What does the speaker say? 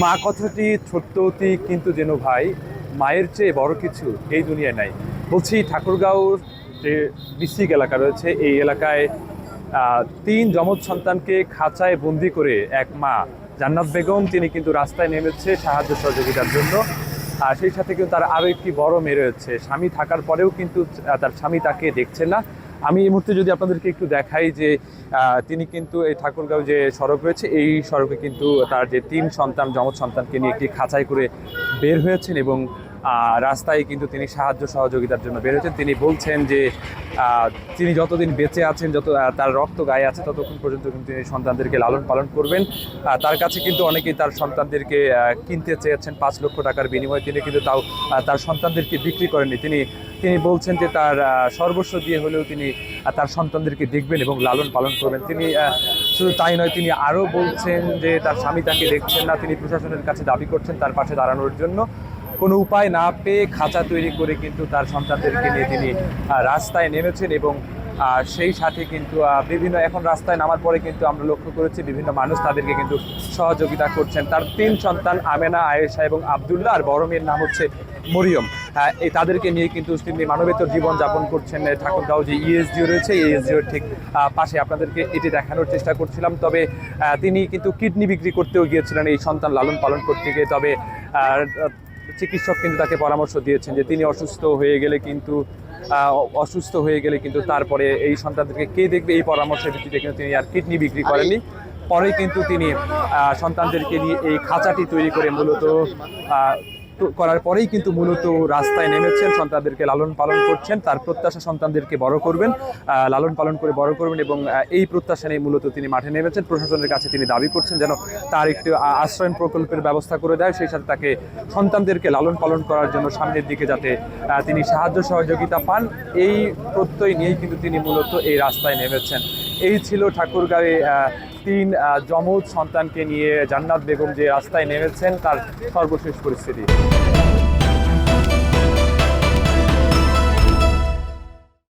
মা কথাটি ছোট্ট অতি কিন্তু যেন ভাই, মায়ের চেয়ে বড় কিছু এই দুনিয়ায় নাই। বলছি ঠাকুরগাঁও যে ডিস্ট্রিক্ট এলাকা রয়েছে, এই এলাকায় তিন যমজ সন্তানকে খাঁচায় বন্দি করে এক মা জান্নাত বেগম তিনি কিন্তু রাস্তায় নেমেছে সাহায্য সহযোগিতার জন্য। আর সেই সাথে কিন্তু তার আরও একটি বড় মেয়ে রয়েছে, স্বামী থাকার পরেও কিন্তু তার স্বামী তাকে দেখছে না। আমি এই মুহূর্তে যদি আপনাদেরকে একটু দেখাই যে তিনি কিন্তু এই ঠাকুরগাঁও যে সড়ক রয়েছে, এই সড়কে কিন্তু তার যে তিন সন্তান যমজ সন্তানকে নিয়ে একটি খাঁচায় করে বের হয়েছেন এবং রাস্তায় কিন্তু তিনি সাহায্য সহযোগিতার জন্য বের হয়েছেন। তিনি বলছেন যে তিনি যতদিন বেঁচে আছেন, যত তার রক্ত গায়ে আছে, ততক্ষণ পর্যন্ত কিন্তু তিনি সন্তানদেরকে লালন পালন করবেন। তার কাছে কিন্তু অনেকেই তার সন্তানদেরকে কিনতে চেয়েছেন 5 লক্ষ টাকার বিনিময়ে, তিনি কিন্তু তাও তার সন্তানদেরকে বিক্রি করেননি। তিনি বলছেন যে তার সর্বস্ব দিয়ে হলেও তিনি তার সন্তানদেরকে দেখবেন এবং লালন পালন করবেন। তিনি শুধু তাই নয়, তিনি আরও বলছেন যে তার স্বামী তাকে দেখছেন না, তিনি প্রশাসনের কাছে দাবি করছেন তার পাশে দাঁড়ানোর জন্য। কোনো উপায় না পেয়ে খাঁচা তৈরি করে কিন্তু তার সন্তানদেরকে নিয়ে তিনি রাস্তায় নেমেছেন এবং সেই সাথে কিন্তু বিভিন্ন এখন রাস্তায় নামার পরে কিন্তু আমরা লক্ষ্য করেছি বিভিন্ন মানুষ তাদেরকে কিন্তু সহযোগিতা করছেন। তার 3 সন্তান আমেনা, আয়েশা এবং আবদুল্লাহ, আর বড় মেয়ের নাম হচ্ছে মরিয়ম। এই তাদেরকে নিয়ে কিন্তু তিনি মানবেতর জীবন যাপন করছেন। ঠাকুরগাঁও যে ইএসডিও রয়েছে, এই ইএসডিওর ঠিক পাশে আপনাদেরকে এটি দেখানোর চেষ্টা করছিলাম। তবে তিনি কিন্তু কিডনি বিক্রি করতেও গিয়েছিলেন এই সন্তান লালন পালন করতে গিয়ে। তবে চিকিৎসক কিন্তু তাকে পরামর্শ দিয়েছেন যে তিনি অসুস্থ হয়ে গেলে কিন্তু তারপরে এই সন্তানদেরকে কে দেখবে, এই পরামর্শের ভিত্তিতে কিন্তু তিনি আর কিডনি বিক্রি করেননি। পরে কিন্তু তিনি সন্তানদেরকে নিয়ে এই খাঁচাটি তৈরি করে করার পরেই কিন্তু মূলত রাস্তায় নেমেছেন, সন্তানদেরকে লালন পালন করছেন। তার প্রত্যাশা সন্তানদেরকে বড় করবেন, লালন পালন করে বড় করবেন এবং এই প্রত্যাশা নিয়ে মূলত তিনি মাঠে নেমেছেন। প্রশাসনের কাছে তিনি দাবি করছেন যেন তার একটি আশ্রয়ণ প্রকল্পের ব্যবস্থা করে দেয়, সেই সাথে তাকে সন্তানদেরকে লালন পালন করার জন্য সামনের দিকে যাতে তিনি সাহায্য সহযোগিতা পান, এই প্রত্যয় নিয়েই কিন্তু তিনি মূলত এই রাস্তায় নেমেছেন। এই ছিল ঠাকুরগাঁওয়ে 3 যমজ সন্তানকে নিয়ে জান্নাত বেগম যে রাস্তায় নেমেছেন তার সর্বশেষ পরিস্থিতি।